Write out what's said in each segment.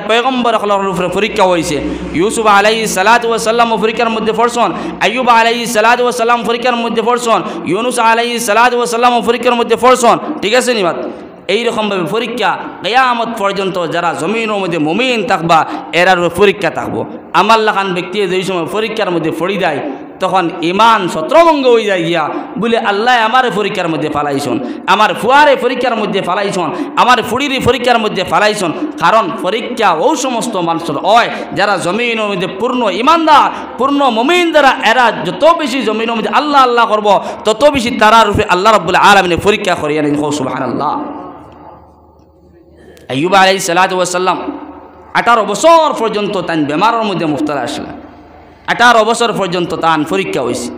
পয়গম্বর হলের উপরে পরীক্ষা হয়েছে। ইউসুফ আলাইহিস সালাতু ওয়াস সালাম পরীক্ষার মধ্যে পড়ছেন, আইয়ুব আলাইহিস সালাতু ওয়াস সালাম পরীক্ষার মধ্যে পড়ছেন, ইউনুস আলাইহিস সালাতু ওয়াস সালাম পরীক্ষার মধ্যে পড়ছেন। ঠিক আছে নি বাত? এইরকমভাবে পরীক্ষা কিয়ামত পর্যন্ত যারা জমিনের মধ্যে মুমিন থাকবা এরার পরীক্ষা থাকবো। আমার লাখান ব্যক্তি যেই সময় পরীক্ষার মধ্যে পড়ি যায় তখন ইমান ছত্রভঙ্গ হয়ে যায় গিয়া বলে আল্লাহ আমার পরীক্ষার মধ্যে ফালাইছন, আমার ফুয়ারে পরীক্ষার মধ্যে ফালাইছন, আমার ফুড়িরি পরীক্ষার মধ্যে ফালাইছন। কারণ পরীক্ষা ও সমস্ত মানুষের হয় যারা জমিনের মধ্যে পূর্ণ ইমানদার, পূর্ণ মুমিন দ্বারা এরা যত বেশি জমিনের মধ্যে আল্লাহ আল্লাহ করব তত বেশি তারা রূপে আল্লাহ রাব্বুল আলামিনের পরীক্ষা করিয়া নিন। সুবহানাল্লাহ। আইয়ুব আলাইহিস সালাতু ওয়াস সালাম 18 বছর পর্যন্ত তান বেমারের মধ্যে মুবতলা আসলে, 18 বছর পর্যন্ত তান পরীক্ষা হয়েছে।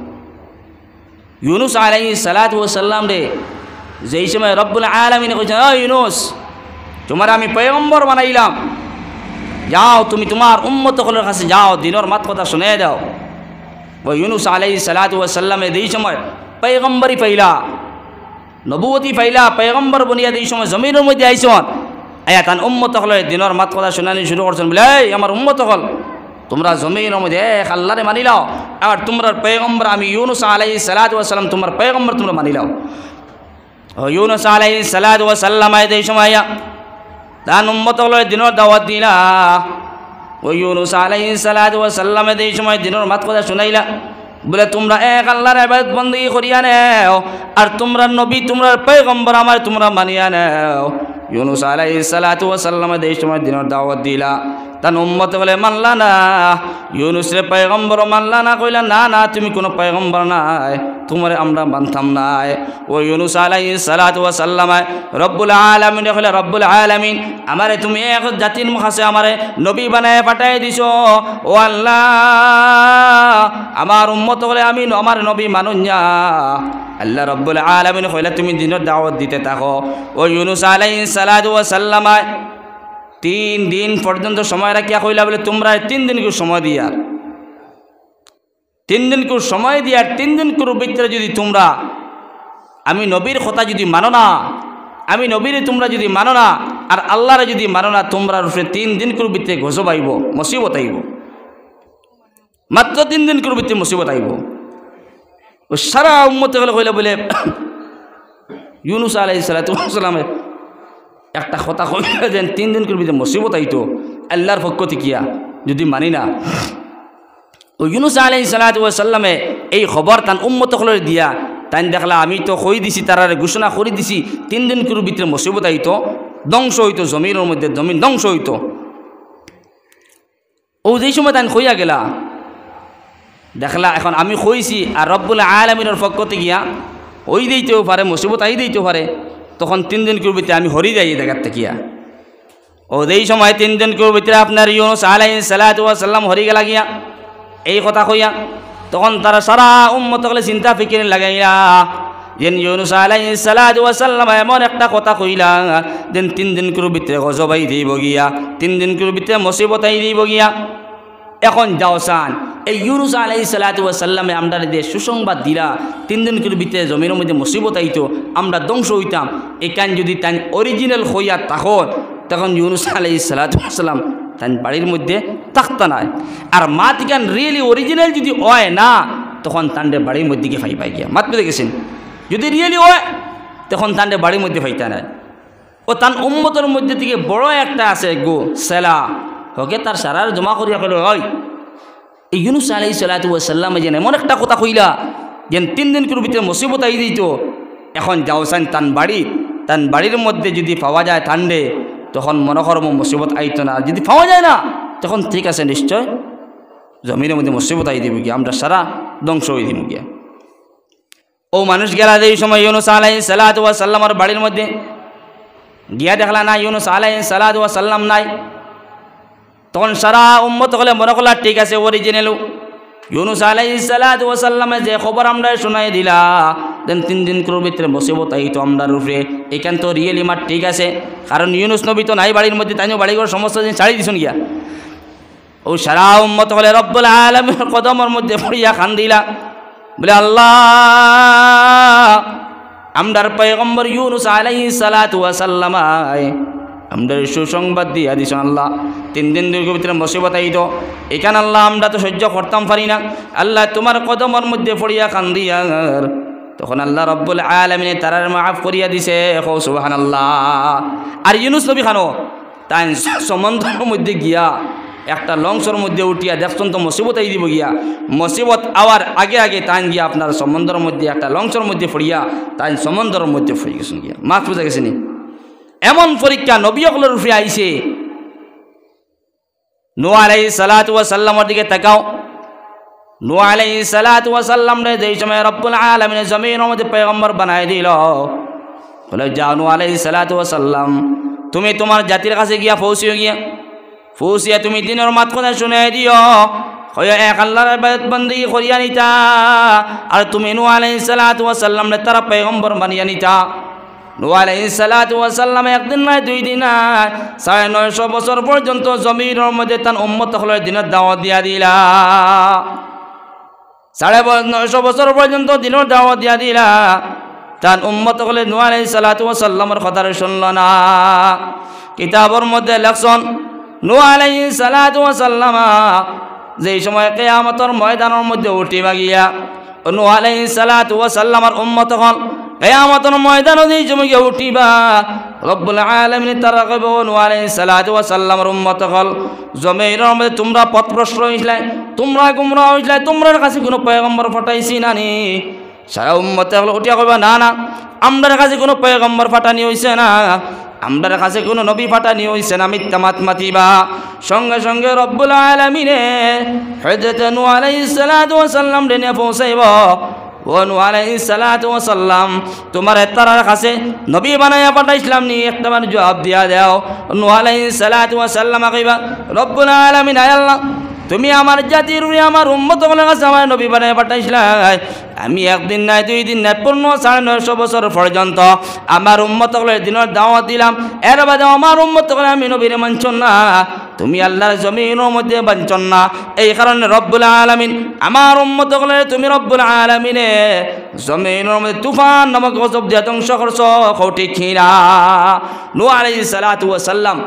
ইউনুস আলাইহিস সালাতু ওয়াস সালাম রে যেই সময় রব্বুল আলামিন কইছেন, ও ইউনুস তোমার আমি পয়গম্বর বানাইলাম, যাও তুমি তোমার উম্মতগুলোর কাছে যাও, দিনের মাত কথা শুনে দাও। ও ইউনুস আলাইহিস সালাতু ওয়াস সালামে যেই সময় পয়গম্বরি পাইলা, নবুয়তি পাইলা, পয়গম্বর বনিয়া যেই সময় জমিনের মধ্যে আইছন, আয়া তান উম্মত হল দিনের মাত কথা শুনানি শুরু করছেন। বলে এই আমার উম্মত হল তোমরা জমিনের মধ্যে এক আল্লাহরে মানি লাও, আর তোমরা পয়গম্বর আমি ইউনুস আলাইহিস সালাতু ওয়াস সালাম তোমার পয়গম্বর তোমরা মানি লাও। ও ইউনুস আলাইহিস সালাতু ওয়াস সালাম এই সময় তান উম্মত হল দিনের দাওয়াত দিলা। ও ইউনুস আলাইহিস সালাতু ওয়াস সালাম এই সময় দিনের মাত কথা শুনাইলা, বলে তোমরা এক আল্লাহর ইবাদত বندگی করিয়া নেও, আর তোমরা নবী তোমরা পয়গম্বর আমার তোমরা মানিয়া নেও। ইউনুস আলাইহিস সালাতু ওয়াস সালাম এই সময় দিনের দাওয়াত দিলা, তান উম্মত বলে মানলা না, ইউনুস রে পয়গম্বর মানলা না, কইলা না না তুমি কোনো পয়গম্বর নাই, তোমারে আমরা মানতাম নাই। ও ইউনুস আলাইহিস সালাতু ওয়াস সালাম রব্বুল আলামিন কইলা, রব্বুল আলামিন আমারে তুমি এক জাতির মুখাসে আমারে নবী বানায় পাঠাই দিছো। ও আল্লাহ আমার উম্মত বলে আমি আমার নবী মানুন না। আল্লাহ রব্বুল আলামিন কইলা তুমি দিনের দাওয়াত দিতে থাকো। ও ইউনুস আলাইহিস সালাতু ওয়াস সালাম 3 দিন পর্যন্ত সময় রাখিয়া কইলা, বলে তোমরা 3 দিন করে সময় দিয়া, 3 দিন করে সময় দিয়া 3 দিন করে ভিতরে যদি তোমরা আমি নবীর কথা যদি মানো না, আমি নবীরে তোমরা যদি মানো না, আর আল্লাহরে যদি মানো না, তোমরা রূপে 3 দিন করে ভিতরে গজব আইব, মুসিবত আইব, মাত্র 3 দিন করে ভিতরে মুসিবত আইব। ও সারা উম্মত কইলা বলে ইউনুস আলাইহিস সালাতু ওয়াস সালাম একটা কথা কইলা যে 3 দিন করে ভিতরে মুসিবত আইতো আল্লাহর পক্ষ থেকে যদি মানি না। ও ইউনুস আলাইহিস সালাতু ওয়াস সালামে এই খবর তান উম্মত হলরে দিয়া, তাই দেখলা আমি তো কই দিছি, তারারে ঘোষণা করে দিছি 3 দিন করে ভিতরে মুসিবত আইতো, ধ্বংস হইতো, জমিনের মধ্যে জমিন ধ্বংস হইতো। ও যেই সময় তাই কইয়া গেলা, দেখলা এখন আমি কইছি আর রব্বুল আলামিনের পক্ষ থেকে ওই দিতেও পারে, মুসিবত আই দিতেও পারে, তখন 3 দিন করে ভিতরে আমি হরি যাই দেখার থেকে। ও যেই সময় 3 দিন করে ভিতরে আপনার ইউনুস আলাইহিস সালাতু ওয়াস সালাম হরি গেলা গিয়া এই কথা কইয়া, তখন তারা সারা উম্মত হলে চিন্তা ফিকির লাগাইয়া যেন ইউনুস আলাইহিস সালাতু ওয়াস সালাম এমন একটা কথা কইলা যেন 3 দিন করে ভিতরে গজব আই দিব গিয়া, 3 দিন করে ভিতরে মুসিবত আই দিব গিয়া। এখন যাও সান এই ইউনুস আলাইহিস সালাতু ওয়াস সালামে আমরা যে সুসংবাদ দিলা 3 দিন করে ভিতরে জমিনের মধ্যে মুসিবত আইতো, আমরা ধ্বংস হইতাম, এখান যদি তাই অরিজিনাল হইয়া তখন ইউনুস আলাইহিস সালাতু ওয়াস সালাম তাই বাড়ির মধ্যে থাকতা নাই। আর মাতিকান রিয়েলি অরিজিনাল যদি হয় না, তখন তান্ডে বাড়ির মধ্যে গিয়ে পাই গিয়া মাত পেতে গেছেন। যদি রিয়েলি হয় তখন তান্ডে বাড়ির মধ্যে পাইতা নাই। ও তান উম্মতের মধ্যে থেকে বড় একটা আছে গো সেলা ওকে তার সারার জমা করিয়া কইল, হয় এই ইউনুস আলাইহিস সালাতু ওয়াস সালাম যেন এমন একটা কথা কইলা যেন 3 দিন করে ভিতরে মুসিবত আই দিত। এখন যাওসান তান বাড়ির মধ্যে যদি পাওয়া যায় ঠান্ডে, তখন মনে করব মুসিবত আইতো না, যদি পাওয়া যায় না তখন ঠিক আছে নিশ্চয় জমিনের মধ্যে মুসিবত আই দিব গিয়া, আমরা সারা ধ্বংস হয়ে দিব গিয়া। ও মানুষ গেলা এই সময় ইউনুস আলাইহিস সালাতু ওয়াস সালামের বাড়ির মধ্যে গিয়া দেখলা না ইউনুস আলাইহিস সালাতু ওয়াস সালাম নাই। তখন সারা উম্মত হলে মনে করলা ঠিক আছে অরিজিনাল ইউনুস আলাইহিস সালাতু ওয়াস সালামে যে খবর আমরা শোনাই দিলা দেন 3 দিন করে ভিতরে মুসিবত আইতো আমরা রূপে, এখান তো রিয়েলি মার ঠিক আছে, কারণ ইউনুস নবী তো নাই বাড়ির মধ্যে, তাইও বাড়ি ঘর সমস্ত দিন ছাড়ি দিছুন গিয়া। ও সারা উম্মত হলে রব্বুল আলামিনের কদমের মধ্যে পড়িয়া কান্দিলা, বলে আল্লাহ আমরার পয়গম্বর ইউনুস আলাইহিস সালাতু ওয়াস সালাম আমরা সুসংবাদ দিয়া দিছেন আল্লাহ। 3 দিন দুর্গের ভিতরে মুসিবত আইতো, এখানে আল্লাহ আমরা তো সহ্য করতাম পারি না, আল্লাহ তোমার কদমের মধ্যে পড়িয়া কান্দিয়া, তখন আল্লাহ রব্বুল আলামিন তারার মাফ করিয়া দিছে, সুবহানাল্লাহ। আর ইউনুস নবী খানো তাই সমুদ্রের মধ্যে গিয়া একটা লঞ্চের মধ্যে উঠিয়া দেখছেন তো মুসিবত আই দিব গিয়া, মুসিবত আওয়ার আগে আগে তাই গিয়া আপনার সমুদ্রের মধ্যে একটা লঞ্চের মধ্যে পড়িয়া তাই সমুদ্রের মধ্যে পড়ে গেছেন গিয়া, মাছ বুঝা গেছেনি। এমন পরীক্ষা নবী সকলের উপরে আইছে। নূহ আলাইহিস সালাতু ওয়াস সালামের দিকে তাকাও। নূহ আলাইহিস সালাতু ওয়াস সালাম রে যেই সময় রব্বুল আলামিন জমিনের মধ্যে পয়গম্বর বানায় দিল, বলে যাও নূহ আলাইহিস সালাতু ওয়াস সালাম, তুমি তোমার জাতির কাছে গিয়া পৌঁছিয়া তুমি দিনের মাত কথা শুনে দিও, হয় এক আল্লাহর ইবাদত বন্দেগী করিয়া নিতা, আর তুমি নূহ আলাইহিস সালাতু ওয়াস সালাম রে তারা পয়গম্বর বানিয়া নিতা। নূহ আলাইহিস সালাতু ওয়াস সালাম একদিন নয় 2 দিন নয় 950 বছর পর্যন্ত জমিনের মধ্যে তার উম্মত সকলের দিনের দাওয়াত দিয়া দিলা। 950 বছর পর্যন্ত দিনের দাওয়াত দিয়া দিলা, তার উম্মত সকলে নূহ আলাইহিস সালাতু ওয়াস সালামের কথা শুনল না। কিতাবের মধ্যে লেখছেন নূহ আলাইহিস সালাতু ওয়াস সালাম যেই সময় কিয়ামতের ময়দানের মধ্যে উঠিবা গিয়া, নূহ আলাইহিস সালাতু ওয়াস সালামের উম্মত হল কিয়ামতের ময়দানে যেই সময় উঠিবা, রব্বুল আলামিন তারা কইব নূহ আলাইহিস সালাতু ওয়াস সালামের উম্মত হল জমিনের মধ্যে তোমরা পথভ্রষ্ট হইছিলে, তোমরা গুমরাহ হইছিলে, তোমার কাছে কোনো পয়গম্বর পাঠাইছি নানি? সারা উম্মত হল উঠিয়া কইবা না না, আমরার কাছে কোনো পয়গম্বর পাঠানি হইছে না, আমরার কাছে কোনো নবী পাঠানি হইছে না, মিথ্যা মাত মাতিবা। সঙ্গে সঙ্গে রব্বুল আলামিনে হযরত নূহ আলাইহিস সালাতু ওয়াস সালাম রে নিয়ে পৌঁছাইব। ও নূহ আলাইহিস সালাতু ওয়াস সালাম, তোমার তারার কাছে নবী বানাইয়া পাঠাইছিলাম নি, একটাবার জবাব দিয়া দাও। নূহ আলাইহিস সালাতু ওয়াস সালাম কইবা রব্বুল আলামিন, আয় আল্লাহ তুমি আমার জাতির আমার উম্মতগুলোর কাছে আমার নবী বানাইয়া পাঠাইছিলা, আমি একদিন নাই 2 দিন নাই 950 বছর পর্যন্ত আমার উম্মতগুলোর দিনের দাওয়াত দিলাম, এর বাদে আমার উম্মতগুলো আমি নবীর মানছন না, তুমি আল্লাহর জমিনের মধ্যে মানছন না। এই কারণে রব্বুল আলামিন আমার উম্মতগুলোর তুমি রব্বুল আলামিনে জমিনের মধ্যে তুফান নামক গজব দিয়ে ধ্বংস করছ, ঠিক কিনা? নূহ আলাইহিস সালাতু ওয়াস সালাম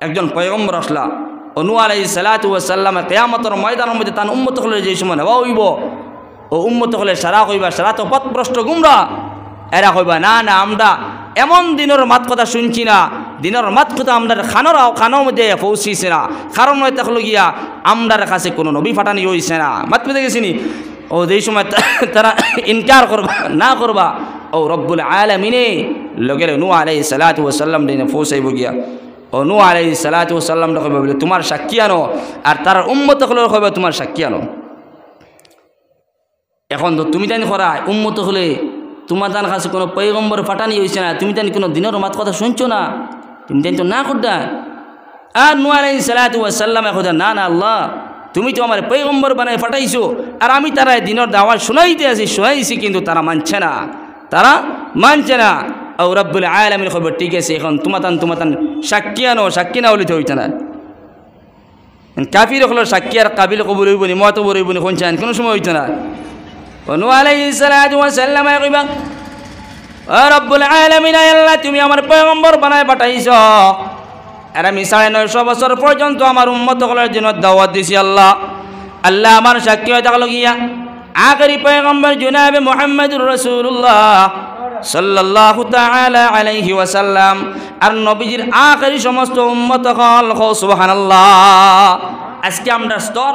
একজন পয়গম্বর আসলা, নূহ আলাইহিস সালাতু ওয়াস সালাম কিয়ামতের ময়দানের মধ্যে তার উম্মতগুলোর যে সময় নেওয়া হইব, ও উম্মতগুলো সারা কইবা সারা তো পথভ্রষ্ট গুমরা, এরা কইবা না না আমরা এমন দিনের মাত কথা শুনছি না, দিনের মাত কথা আমরা খানোর মধ্যে পৌঁছিছে না, কারণ হয়তো হলো গিয়া আমরার কাছে কোনো নবী ফাটানি হইছে না, মাত পেতে গেছিনি। ও যেই সময় তারা ইনকার করবা না করবা, ও রব্বুল আলামিনে লগে নূহ আলাইহিস সালাতু ওয়াস সালাম দিনে পৌঁছাইব গিয়া, ও নূহ আলাইহিস সালাতু ওয়াস সালাম কইবা বলে তোমার সাক্ষী আনো, আর তার উম্মত হলো কইবা তোমার সাক্ষী আনো। এখন তো তুমি জানি করা উম্মত হলে তোমার তার কাছে কোনো পয়গম্বর ফাটানি হয়েছে না, তুমি জানি কোনো দিনের মাত কথা শুনছো না, তুমি জানি তো না করদা। আর নূহ আলাইহিস সালাতু ওয়াস সালাম এখন না না আল্লাহ তুমি তো আমার পয়গম্বর বানায় ফাটাইছো, আর আমি তারা দিনের দাওয়াত শোনাইছি কিন্তু তারা মানছে না, তারা মানছে না। ও রব্বুল আলামিন খবর ঠিক আছে, এখন তোমাতান সাক্ষী আনো, সাক্ষী না হলিতে হইতে না। কাফির হলো সাক্ষী আর কাবিল কবুল হইবনি, মত বর হইবনি, কোন চান কোনো সময় হইতে না। নূহ আলাইহিস সালাতু ওয়াস সালাম কইবা ও রব্বুল আলামিন, আল্লাহ তুমি আমার পয়গম্বর বানায় পাঠাইছো, আর আমি 950 বছর পর্যন্ত আমার উম্মতগুলোর জন্য দাওয়াত দিছি, আল্লাহ আল্লাহ আমার সাক্ষী হয়ে থাকলো গিয়া আখেরি পয়গম্বর জনাবে মুহাম্মদুর রাসূলুল্লাহ সাল্লাল্লাহু তাআলা আলাইহি ওয়াসাল্লাম, আর নবীজির আখেরি সমস্ত উম্মত হল সুবহানাল্লাহ। আজকে আমরা স্তর,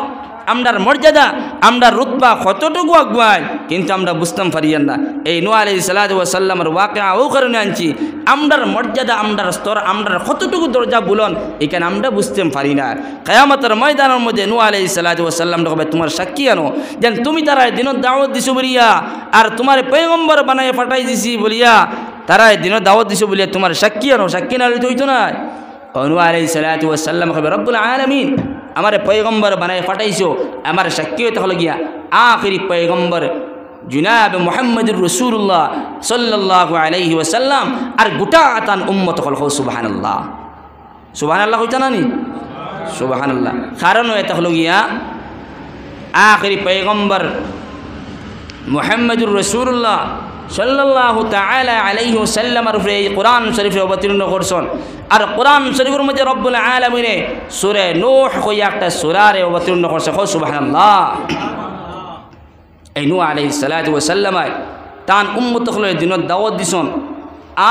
আমরার মর্যাদা, আমরার রুতবা কতটুকু আগুয়াই, কিন্তু আমরা বুঝতাম পারিয়ান না। এই নূহ আলাইহিস সালাতু ওয়াস সালামের ওয়াকিয়া ও কারণে আনছি, আমরার মর্যাদা, আমরার স্তর, আমরার কতটুকু দরজা বুলন, এখানে আমরা বুঝতে পারি না। কিয়ামতের ময়দানের মধ্যে নূহ আলাইহিস সালাতু ওয়াস সালাম কবে তোমার সাক্ষী আনো, যেন তুমি তারা দিনের দাওয়াত দিছো বলিয়া, আর তোমার পয়গম্বর বানায় পাঠাই দিছি বলিয়া, তারা দিনের দাওয়াত দিছো বলিয়া তোমার সাক্ষী আনো, সাক্ষী না হলে তো হইতো না। নূহ আলাইহিস সালাতু ওয়াস সালাম কবে রব্বুল আলামিন আমার পয়গম্বর বানায় পাঠাইছো, আমার সাক্ষী হতে হলো গিয়া আখেরি পয়গম্বর জনাব মুহাম্মদুর রাসূলুল্লাহ সাল্লাল্লাহু আলাইহি ওয়াসাল্লাম, আর গোটা তান উম্মত হল সুবহানাল্লাহ। সুবহানাল্লাহ হইতা না নি? সুবহানাল্লাহ। কারণ এটা হলো গিয়া আখেরি পয়গম্বর মুহাম্মদুর রাসূলুল্লাহ সাল্লাল্লাহু তাআলা আলাইহি ওয়াসাল্লামের উপরে এই কোরআন শরীফে অবতীর্ণ করছেন। আর কোরআন শরীফের মধ্যে রব্বুল আলামিনে সূরা নূহ কইয়া একটা সূরারে অবতীর্ণ করছে। সুবহানাল্লাহ। এই নূহ আলাইহিস সালাতু ওয়াস সালাম তান উম্মত হলে দিনের দাওয়াত দিছেন,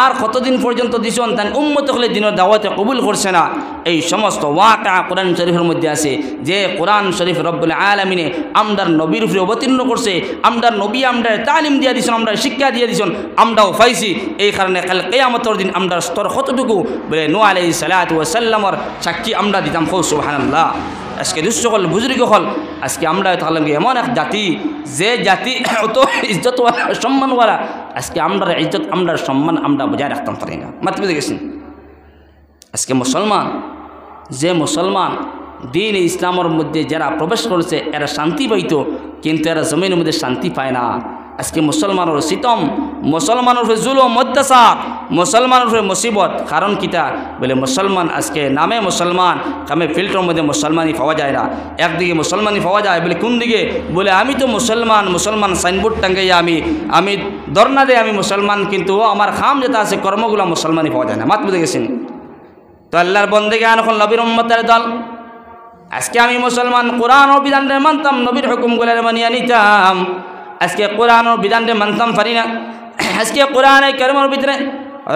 আর কতদিন পর্যন্ত দিছেন তান উম্মত হলে দিনের দাওয়াতে কবুল করছে না। এই সমস্ত ওয়াকা কোরআন শরীফের মধ্যে আছে, যে কোরআন শরীফ রব্বুল আলামিনে আমরার নবীর উপরে অবতীর্ণ করছে। আমরার নবী আমরার তালিম দিয়ে দিছেন, আমরা শিক্ষা দিয়ে দিছেন, আমরাও পাইছি। এই কারণে কাল কিয়ামতের দিন আমরা স্তর কতটুকু বলে নূহ আলাইহিস সালাতু ওয়াস সালামের সাক্ষী আমরা দিতাম। সুবহানাল্লাহ। আজকে দুষ্ট হল বুজুর্গ হল, আজকে আমরা থাকলাম এমন এক জাতি, যে জাতি অত ইজ্জতওয়ালা সম্মানওয়ালা, আজকে আমরা ইজ্জত আমরা সম্মান আমরা বজায় রাখতাম পারি না। মাত্র বুঝে গেছেন। আজকে মুসলমান, যে মুসলমান দিন ইসলামের মধ্যে যারা প্রবেশ করেছে এরা শান্তি পাইত, কিন্তু এরা জমিনের মধ্যে শান্তি পায় না। আজকে মুসলমানের সিতম, মুসলমানের উপরে জুলুম অত্যাচার, মুসলমানের উপরে মুসিবত। কারণ কিতা বলে মুসলমান আজকে নামে মুসলমান, কামে ফিল্টারের মধ্যে মুসলমানই পাওয়া যায় না। একদিকে মুসলমানই পাওয়া যায় বলে কোন দিকে বলে আমি তো মুসলমান, মুসলমান সাইনবোর্ড টাঙ্গাইয়া আমি ধর্ণা দেয় আমি মুসলমান, কিন্তু আমার খাম যেটা আছে কর্মগুলো মুসলমানই পাওয়া যায় না। মাত বুঝে গেছেন। তো আল্লাহর বন্দেগান এখন নবীর উম্মতের দল। আজকে আমি মুসলমান, কোরআন ও বিধানরে মানতাম, নবীর হুকুমগুলো মানিয়ে নিতাম। আজকে কোরআন ও বিধানরে মানতাম পারি না। আজকে কোরআনে কারিমের ভিতরে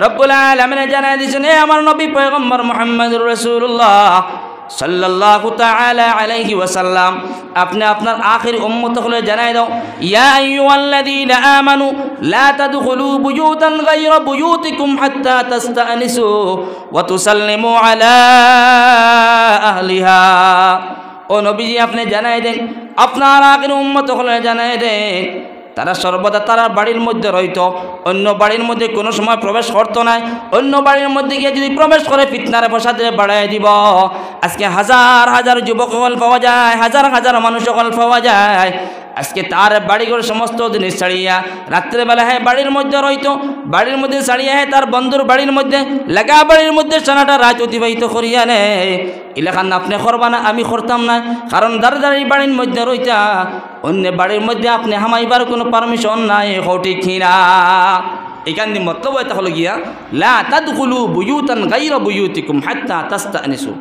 রব্বুল আলামিন জানায় দিয়েছেন, হে আমার নবী পয়গম্বর মুহাম্মদুর রাসূলুল্লাহ সাল্লাল্লাহু তাআলা আলাইহি ওয়াসাল্লাম, আপনি আপনার আখির উম্মত হলে জানাই দাও, ইয়া আইয়ুহাল্লাযীনা আমানু লা তাদখুলু বুয়ুতান গায়রা বুয়ুতিকুম হাত্তা তাস্তানিসু ওয়া তুসাল্লিমু আলা আহলিহা। ও নবীজি আপনি জানাই দেন, আপনার আখির উম্মত হলে জানাই দেন, তারা সর্বদা তারা বাড়ির মধ্যে রইত, অন্য বাড়ির মধ্যে কোনো সময় প্রবেশ করতো না। অন্য বাড়ির মধ্যে গিয়ে যদি প্রবেশ করে ফিতনার ফসাদে বাড়াই দিব। আজকে হাজার হাজার যুবক সকল পাওয়া যায়, হাজার হাজার মানুষ সকল পাওয়া যায়, আজকে তার বাড়িঘর সমস্ত জিনিস ছাড়িয়া রাত্রেবেলা হ্যাঁ বাড়ির মধ্যে রইতো, বাড়ির মধ্যে ছাড়িয়া হ্যাঁ তার বন্ধুর বাড়ির মধ্যে লাগা বাড়ির মধ্যে সারাটা রাত অতিবাহিত করিয়া নেয়। এলাকান আপনি করবা না, আমি করতাম না, কারণ দাঁড়ি বাড়ির মধ্যে রইতা, অন্য বাড়ির মধ্যে আপনি হামাইবার কোনো পারমিশন নাই। ঠিক না? এখান দিয়ে মতলব এটা হলো গিয়া লা তাদখুলু বুয়ুতান গায়রা বুয়ুতিকুম হাত্তা তাস্তানিসু।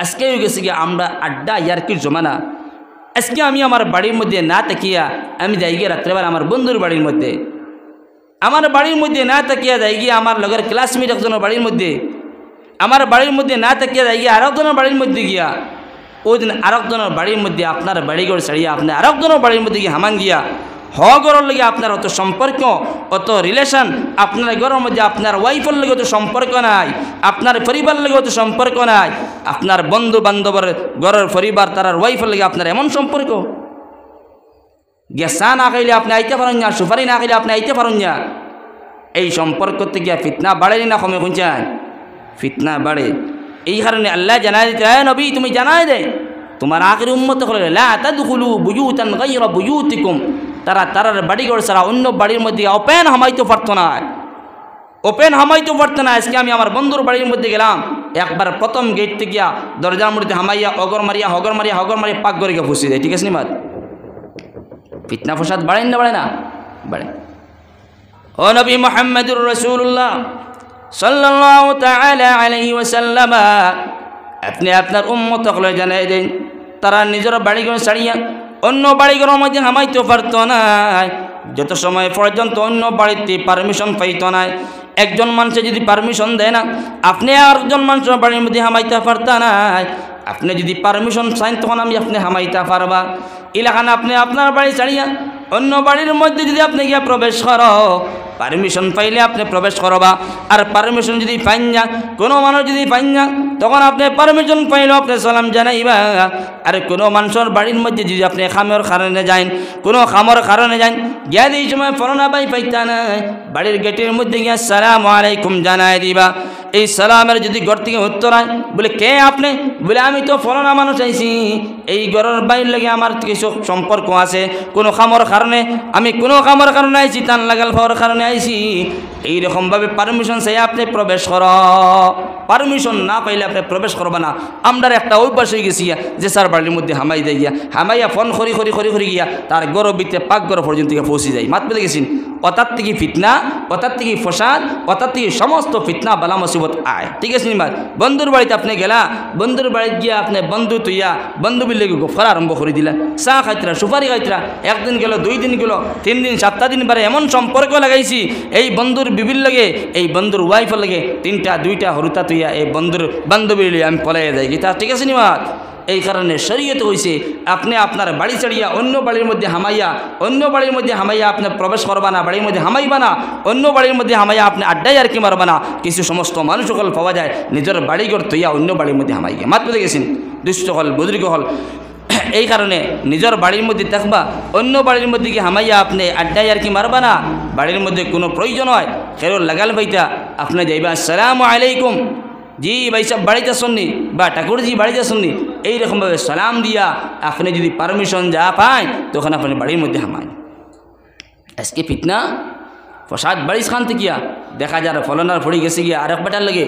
আজকে হয়ে গেছে গিয়া আমরা আড্ডা ইয়ারকির জমানা। আজকে আমি আমার বাড়ির মধ্যে না তাকিয়া আমি যাই গিয়ে রাত্রেবেলা আমার বন্ধুর বাড়ির মধ্যে, আমার বাড়ির মধ্যে না তাকিয়া যাই গিয়ে আমার লগের ক্লাসমেট একজনের বাড়ির মধ্যে, আমার বাড়ির মধ্যে না তাকিয়া যাই গিয়ে আরেকজনের বাড়ির মধ্যে গিয়া, ওই দিন আরেকজনের বাড়ির মধ্যে আপনার বাড়িঘর ছাড়িয়া আপনি আরেকজনের বাড়ির মধ্যে গিয়ে হামান গিয়া হগরের লগে আপনার অত সম্পর্ক, অত রিলেশন, আপনার ঘরের মধ্যে আপনার ওয়াইফের লগে অত সম্পর্ক নাই, আপনার পরিবার লগে অত সম্পর্ক নাই, আপনার বন্ধু বান্ধবের ঘরের পরিবার তার ওয়াইফের লগে আপনার এমন সম্পর্ক, গেসা না খাইলে আপনি আইতে পারেন না, সুপারি না খাইলে আপনি আইতে পারেন না। এই সম্পর্ক থেকে ফিতনা বাড়ে না কমে? শুনছেন? ফিতনা বাড়ে। এই কারণে আল্লাহ জানাই দিতে, হে নবী তুমি জানাই দে তোমার আখির উম্মত হলে লা তাদখুলু বুয়ুতান গায়রা বুয়ুতিকুম, তারার বাড়িঘর ছাড়া অন্য বাড়ির মধ্যে ওপেন হামাইতে পারতো না, ওপেন হামাইতে পারতো না। আজকে আমি আমার বন্ধুর বাড়ির মধ্যে গেলাম, একবার প্রথম গেট থেকে গিয়া দরজার মধ্যে হামাইয়া অগর মারিয়া হগর মারিয়া হগর মারিয়া পাক করে গিয়ে ফুসি দেয়। ঠিক আছে নি মাত? ফিতনা ফসাদ বাড়ে না বাড়ে না? বাড়ে। ও নবী মুহাম্মদুর রাসূলুল্লাহ সাল্লাল্লাহু তাআলা আলাইহি ওয়াসাল্লাম, আপনি আপনার উম্মত হলে জানাই দেন, তারা নিজের বাড়িঘর ছাড়িয়া অন্য বাড়িঘরের মধ্যে হামাইতে পারত না, যত সময় পর্যন্ত অন্য বাড়িতে পারমিশন পাইত না। একজন মানুষে যদি পারমিশন দেয় না, আপনি আরেকজন মানুষের বাড়ির মধ্যে হামাইতে পারত না। আপনি যদি পারমিশন চান তখন আমি আপনি হামাইতে পারবা। এলাকান আপনি আপনার বাড়ি ছাড়িয়া অন্য বাড়ির মধ্যে যদি আপনি গিয়া প্রবেশ করো, পারমিশন পাইলে আপনি প্রবেশ করবা। আর পারমিশন যদি পাইন না, কোনো মানুষ যদি পাইন না, তখন আপনি পারমিশন পাইলেও আপনি সালাম জানাইবা। আর কোনো মানুষের বাড়ির মধ্যে যদি আপনি খামের কারণে যান, কোনো খামর কারণে যান, গিয়া এই সময় ফরনা বাই পাইতা নাই, বাড়ির গেটের মধ্যে গিয়া আসসালামু আলাইকুম জানাই দিবা। এই সালামের যদি ঘর থেকে উত্তর হয়, বলে কে আপনি? বলে আমি তো ফলানা মানুষ আইছি, এই ঘরের বাইর লাগে আমার কিছু সম্পর্ক আছে, কোনো খামর কারণে, আমি কোনো খামর কারণে আইছি, টান লাগাল পাওয়ার কারণে আইছি। এইরকমভাবে পারমিশন চাই আপনি প্রবেশ কর, পারমিশন না পাইলে আপনি প্রবেশ করবা না। আমরা একটা অভ্যাস হয়ে গেছি যে স্যার বাড়ির মধ্যে হামাই দেয় গিয়া, হামাইয়া ফোন খরি খরি খরি খরি গিয়া তার গরবিতে পাকঘর পর্যন্ত পৌঁছে যায়। মাত পেতে গেছেন, অতার থেকে ফিতনা, অতার থেকে ফসাদ, অতার থেকে সমস্ত ফিতনা বালা মুসিবত আয়। ঠিক আছে নিমাদ, বন্ধুর বাড়িতে আপনি গেলা, বন্ধুর বাড়িতে গিয়া আপনি বন্ধু তুইয়া বন্ধু বিলে গোফরা আরম্ভ করে দিলা, চা খাইতরা, সুপারি খাইতরা, একদিন গেল, 2 দিন গেল, 3 দিন, 7টা দিন পরে এমন সম্পর্ক লাগাইছি এই বন্ধুর বিবির লাগে, এই বন্ধুর ওয়াইফের লাগে, 3টা 2টা হরুতা তুইয়া এই বন্ধুর বান্ধবীর আমি পলাইয়া যাই গীতা। ঠিক আছে নিমাদ, এই কারণে শরীয়ত হইছে আপনি আপনার বাড়ি ছাড়িয়া অন্য বাড়ির মধ্যে হামাইয়া, অন্য বাড়ির মধ্যে হামাইয়া আপনি প্রবেশ করবা না, বাড়ির মধ্যে হামাইবা না, অন্য বাড়ির মধ্যে হামাইয়া আপনি আড্ডায় আর কি মারবা না। কিছু সমস্ত মানুষ সকল পাওয়া যায় নিজের বাড়িঘর তৈয়া অন্য বাড়ির মধ্যে হামাইয়া মাত পেতে গেছেন, দুষ্ট হল বুজুর্গ হল। এই কারণে নিজের বাড়ির মধ্যে থাকবা, অন্য বাড়ির মধ্যে কি হামাইয়া আপনি আড্ডায় আর কি মারবা না। বাড়ির মধ্যে কোনো প্রয়োজন হয় খেরো লাগাল ভাইটা আপনি যাইবা, আসসালামু আলাইকুম, জি ভাই সাহেব বাড়িতে শুননি, বা ঠাকুরজি বাড়িতে শুননি, এইরকমভাবে সালাম দিয়া আপনি যদি পারমিশন যা পায় তখন আপনি বাড়ির মধ্যে হামায়। আজকে ফিতনা ফসাদ বাড়ির খান থেকে দেখা যায় ফলনার ফড়ি গেছে গিয়া আরেক বেটার লাগে,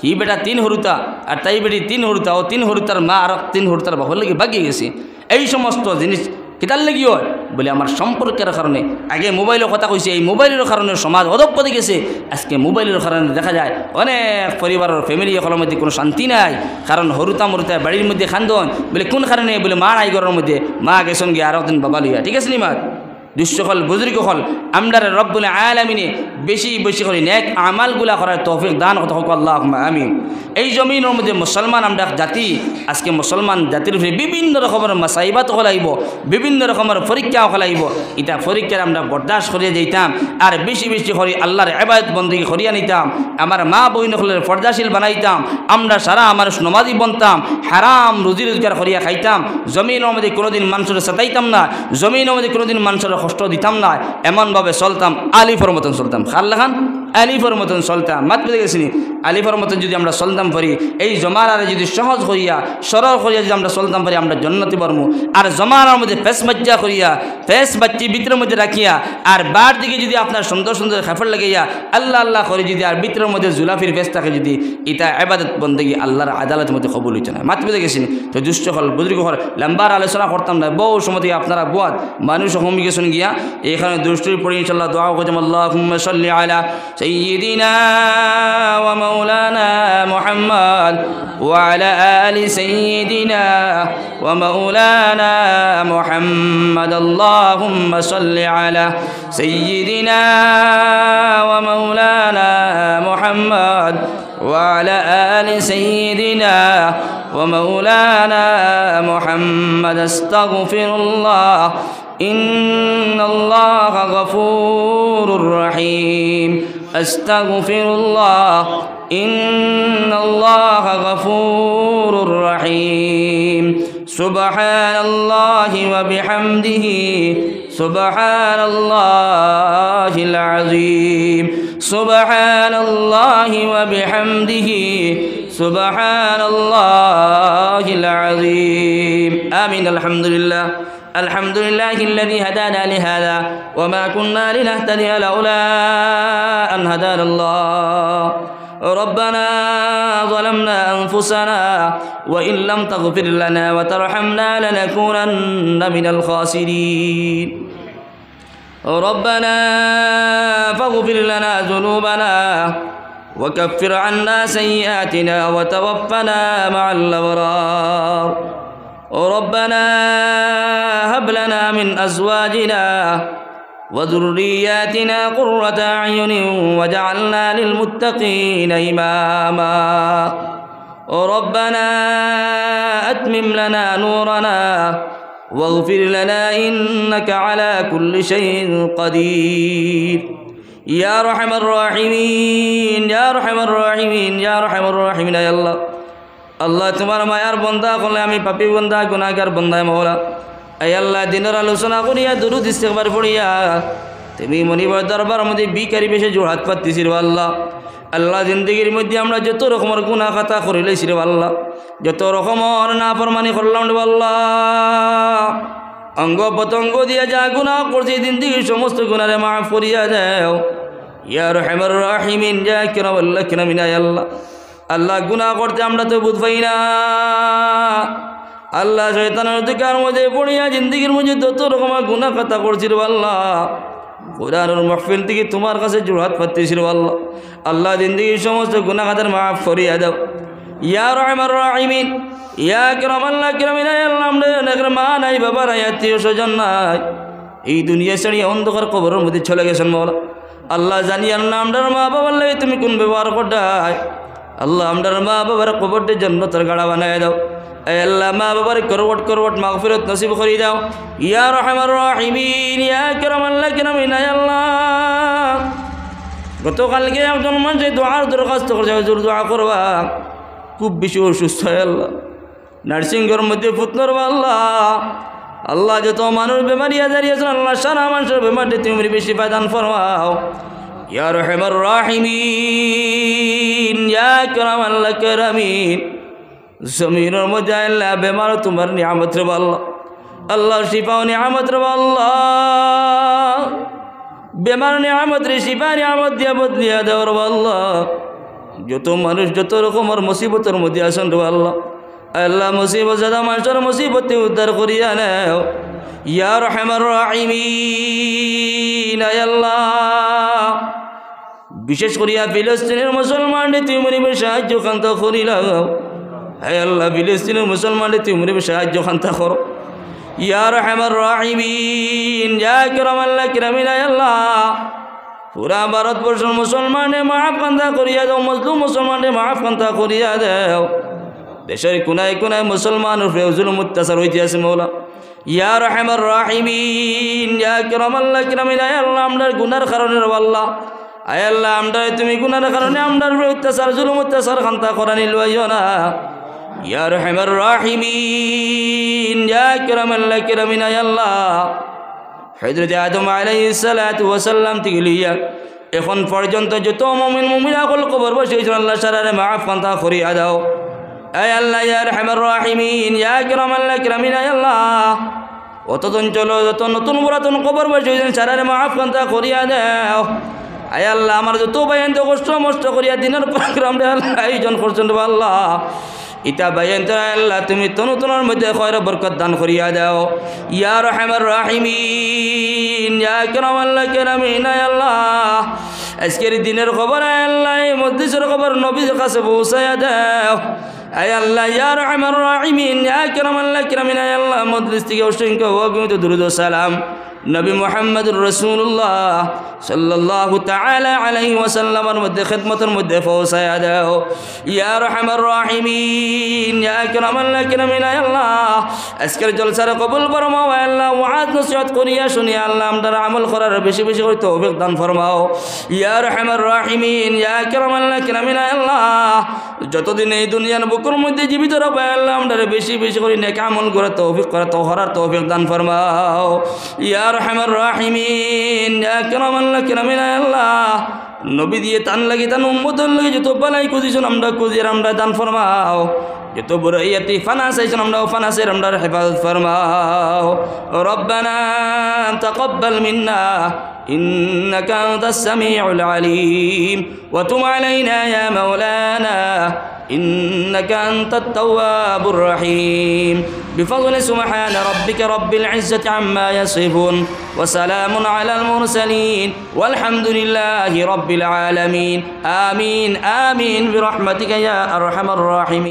হি বেটা 3 হরুতা আর তাই বেটি 3 হরুতা, ও 3 হরুতার মা আর 3 হরুতার বাবার লাগে ভাগিয়ে গেছে। এই সমস্ত জিনিস কিতার লাগি হয় বলে আমার সম্পর্কের কারণে। আগে মোবাইলের কথা কইছে, এই মোবাইলের কারণে সমাজ অধঃপতনে গেছে। আজকে মোবাইলের কারণে দেখা যায় অনেক পরিবারের ফ্যামিলি সকলের মধ্যে কোনো শান্তি নাই, কারণ হরুতা মরুতা বাড়ির মধ্যে খান্দন, বলে কোন কারণে বলে মা নাই ঘরের মধ্যে, মা গেছেন গিয়ে আরো দিন বাবা লইয়া। ঠিক আছে নি মা দুঃসকল বুজুর্গ হল, আমরা রব্বুল আলামিনে বেশি বেশি করে নেক আমালগুলা করার তৌফিক দান করতে হোক আল্লাহুম্মা আমিন। এই জমিনের মধ্যে মুসলমান আমরা জাতি, আজকে মুসলমান জাতির বিভিন্ন রকমের মাসাইবাত হলাইব, বিভিন্ন রকমের পরীক্ষা হলাইব। এটা পরীক্ষার আমরা বরদাস্ত করিয়া যাইতাম আর বেশি বেশি করে আল্লাহর ইবাদত বন্দেগী করিয়া নিতাম, আমার মা বহিন হলের পর্দাশীল বানাইতাম, আমরা সারা আমার নমাজি বনতাম, হারাম রুজি রোজগার করিয়া খাইতাম, জমিনের মধ্যে কোনোদিন মানুষের সাতাইতাম না, জমিনের মধ্যে কোনোদিন মানুষের কষ্ট দিতাম না, এমনভাবে চলতাম আলিফের মতন চলতাম। খার লাগান আলিফের মতন চলতাম, মাত পেতে গেছিনি। আলিফের মতন যদি আমরা চলতাম পারি, এই জমানারে যদি সহজ করিয়া সরল করিয়া যদি আমরা চলতাম পারি, আমরা জন্নতি বর্মু। আর জমানার মধ্যে ফেস বাচ্চা করিয়া, ফেস বাচ্চি ভিতরের মধ্যে রাখিয়া, আর বার দিকে যদি আপনার সুন্দর সুন্দর খাফর লাগাইয়া আল্লাহ আল্লাহ করে যদি আর ভিতরের মধ্যে জুলাফির ফেস থাকে যদি, এটা ইবাদত বন্দেগী আল্লাহর আদালতের মধ্যে কবুল হইতে না। মাত পেতে গেছিনি। তো দুষ্ট হল বুজুর্গ হল লম্বার আলোচনা করতাম না, বহু সময় থেকে আপনারা বুয়াদ মানুষ কমে গেছেন গিয়া, এখানে দুষ্টির পড়ি ইনশাআল্লাহ দোয়া করতাম, আল্লাহুম্মা সাল্লি আলা সাইয়্যিদিনা ওয়া মাওলানা মুহাম্মদ ওয়া আলা আলি সাইয়্যিদিনা ওয়া মাওলানা মুহাম্মদ। আল্লাহুম্মা সাল্লি আলা সাইয়্যিদিনা ওয়া মাওলানা মুহাম্মদ ওয়া আলা আলি সাইয়্যিদিনা ওয়া মাওলানা মুহাম্মদ। আস্তাগফিরুল্লাহ ইন্নাল্লাহা গফুরুর রহিম। আস্তাগফিরুল্লাহ ইন্নাল্লাহা গফুরুর রহিম। সুবহানাল্লাহি ওয়া বিহামদিহি সুবহানাল্লাহিল আযীম। সুবহানাল্লাহি ওয়া বিহামদিহি সুবহানাল্লাহিল আযীম। আমিন। আলহামদুলিল্লাহ الحمد لله الذي هدانا لهذا وما كنا لنهتدي لولا أن هدانا الله. ربنا ظلمنا أنفسنا وإن لم تغفر لنا وترحمنا لنكونن من الخاسرين. ربنا فاغفر لنا ذنوبنا وكفر عنا سيئاتنا وتوفنا مع الأبرار. ربنا هب لنا من أزواجنا وذرياتنا قرة أعين واجعلنا للمتقين إماما. ربنا أتمم لنا نورنا واغفر لنا إنك على كل شيء قدير. يا أرحم الراحمين يا أرحم الراحمين يا أرحم الراحمين يا الله. আল্লাহ তোমার মায়ার বন্দা করলে আমি পাপী বন্দা গুনাহগার বন্দায় মওলা। এই আল্লাহ দিনের আলোচনা করিয়া দুরূদ ইস্তিগফার পড়িয়া তুমি মনিবর দরবার মধ্যে বিকারি বেশে জোড় হাত পাততেছিস আল্লাহ। আল্লাহ জিন্দগির মধ্যে আমরা যত রকমের গুনাহ খাতা করে লইছি রে আল্লাহ, যত রকমের নাফরমানি করলাম রে আল্লাহ, অঙ্গ পতঙ্গ দিয়া যা গুনাহ করছি জিন্দগির সমস্ত গুনাহে মাফ করিয়া দাও ইয়া রহমানুর রাহিমিন। যা কিরাম আল্লাহ কিরামিন আল্লাহ, আল্লাহ গুনাহ করতে আমরা তো বুঝ পাই না আল্লাহ, শয়তানের অধিকার মধ্যে পড়িয়া জিন্দগির মধ্যে যত রকমের গুনাহ খাতা করছি রে আল্লাহ, কোরআনের মাহফিল থেকে তোমার কাছে জোড়হাত পাচ্ছি রে আল্লাহ, আল্লাহ জিন্দগির সমস্ত গুনাহ খাতা মাফ করিয়া দাও ইয়া রহমানুর রাহিমিন। ইয়া কিরাম আল্লাহ কিরামিন আল্লাহ, আমরা মা নাই, বাবা নাই, আত্মীয় স্বজন নাই, এই দুনিয়া ছাড়িয়ে অন্ধকার কবরের মধ্যে চলে গেছেন মওলা। আল্লাহ জানি আল্লাহ আমরার মা বাবার লাগে তুমি কোন ব্যবহার করতাই আল্লাহ, আমরার মা বাবার কবরটি জান্নাতের গাড়া বানায় দাও আল্লাহ, মা বাবার করবট করবট মাগফিরাত নসিব করে দাও ইয়া রহমানুর রাহিমিন। ইয়া কিরাম আল্লাহ কিরামিন আল্লাহ, গতকালকে একজন মানুষ দোয়ার দরখাস্ত করছে, হুজুর দোয়া করবা, খুব বেশি অসুস্থ হয় আল্লাহ, নার্সিংয়ের মধ্যে ফুটনর আল্লাহ, আল্লাহ যত মানুষ বেমারি আজারি আছেন আল্লাহ, সারা মানুষের বেমারটি তুমি বেশি পায়দান ফরমাও ইয়া রহমানুর রাহিমিন। ইয়া কিরাম আল্লাহ কিরামিন, জমিনের মধ্যে আল্লাহ বেমার তোমার নিয়ামত রে আল্লাহ, আল্লাহ শিফা নিয়ামত রে আল্লাহ, বেমার নিয়ামত রে শিফা নিয়ামত দিয়া বদলিয়া দাও রে আল্লাহ, যত মানুষ যত রকমের মুসিবতের মধ্যে আছেন রে আল্লাহ, আল্লাহ মুসিবত জাদা মানুষের মুসিবতে উদ্ধার করিয়া নাও ইয়া রহমানুর রাহিমিন। আল্লাহ বিশেষ করিয়া ফিলিস্তিনের মুসলমানদের তুমি সাহায্য কান্তা করিলাম, হে আল্লাহ ফিলিস্তিনের মুসলমানদের তুমি সাহায্য কান্তা করো ইয়া রহমানুর রাহিমিন। ইয়া কিরাম আল্লাহ কিরামিন আল্লাহ, পুরা ভারতবর্ষের মুসলমানের মাফ কান্তা করিয়া দাও, মজলুম মুসলমানের মাফ কান্তা করিয়া দাও, দেশের কোনায় কোনায় মুসলমানের উপরে জুলুম অত্যাচার হইতে আছে মওলা ইয়া রহমানুর রাহিমিন। ইয়া কিরাম আল্লাহ কিরামিন আল্লাহ, আমরার গুনার কারণে আল্লাহ, আয় আল্লাহ আমরা তুমি গুনার কারণে আমরার উপরে অত্যাচার জুলুম অত্যাচার কান্তা করানি লইও না ইয়া রহমানুর রাহিমিন। ইয়া কিরাম আল্লাহ কিরামিন আল্লাহ, হযরত আদম আলাইহিস সালাতু ওয়াস সালাম থেকে লইয়া এখন পর্যন্ত যত মুমিন মুমিনা কল কবর বসে আল্লাহ সারারে মাফ কান্তা করিয়া দাও আয় আল্লাহ ইয়া রহমানুর রাহিমিন। ইয়া কিরাম আল্লাহ কিরামিন আল্লাহ, অতজন চলো যত নতুন পুরাতন কবর বসে সারারে মাফ কান্তা করিয়া দাও আয় আল্লাহ, আমার যত বায়ান তো কষ্ট মষ্ট করিয়া দিনের প্রোগ্রাম রে আল্লাহ আয়োজন করছেন আল্লাহ, ইতা বায়ান তো আল্লাহ তুমি তনুতনের মধ্যে খয়র বরকত দান করিয়া দাও ইয়া রহমানুর রাহিমিন। ইয়া কিরাম আল্লাহ কিরামিন আল্লাহ, আজকের দিনের খবর আল্লাহ মজলিসের খবর নবীর কাছে পৌঁছায়া দাও আয় আল্লাহ ইয়া রহমানুর রাহিমিন। ইয়া কিরাম আল্লাহ কিরামিন আল্লাহ, মজলিস থেকে অসংখ্য অগণিত দুরূদ ও সালাম নবী মুহাম্মদুর রাসূলুল্লাহ সাল্লাল্লাহু তাআলা আলাইহি ওয়াসাল্লামের মধ্যে খিদমতের মধ্যে পৌঁছায়া দাও ইয়া রহমানুর রাহিমিন। ইয়া কিরাম আল্লাহ কিরামিন আল্লাহ, আজকের জলসার কবুল ফরমাও আল্লাহ, ওয়াজ নসিহত করিয়া শুনিয়া আল্লাহ আমরা আমল করার বেশি বেশি করে তৌফিক দান ফরমাও ইয়া রহমানুর রাহিমিন। ইয়া কিরাম আল্লাহ কিরামিন আল্লাহ, যতদিন এই দুনিয়ার বুকের মধ্যে জীবিত রবে আল্লাহ আমরা বেশি বেশি করে নেক আমল করে তৌফিক করা করার তৌফিক দান ফরমাও ইয়া রহমানুর রাহিমিন। ইয়া কিরাম আল্লাহ কিরামিন আল্লাহ, নবী দিয়ে তান লাগি তান উম্মতের লাগি যত বালাই খুঁজিছেন আমরা খুঁজিয়ে আমরা দান ফরমাও, যত বড় ইয়াতি ফানা চাইছেন আমরা ফানাসের আমরা হেফাজত ফরমাও। রব্বানা তাকাব্বাল মিন্না ইন্নাকা আনতাস সামিউল আলিম ওয়া তুব আলাইনা ইয়া মাওলানা ইন্নাকা আনতাত তাওয়াবুর রহিম। بفضل سبحان ربك رب العزة عما يصفون وسلام على المرسلين والحمد لله رب العالمين آمين آمين برحمتك يا أرحم الراحمين.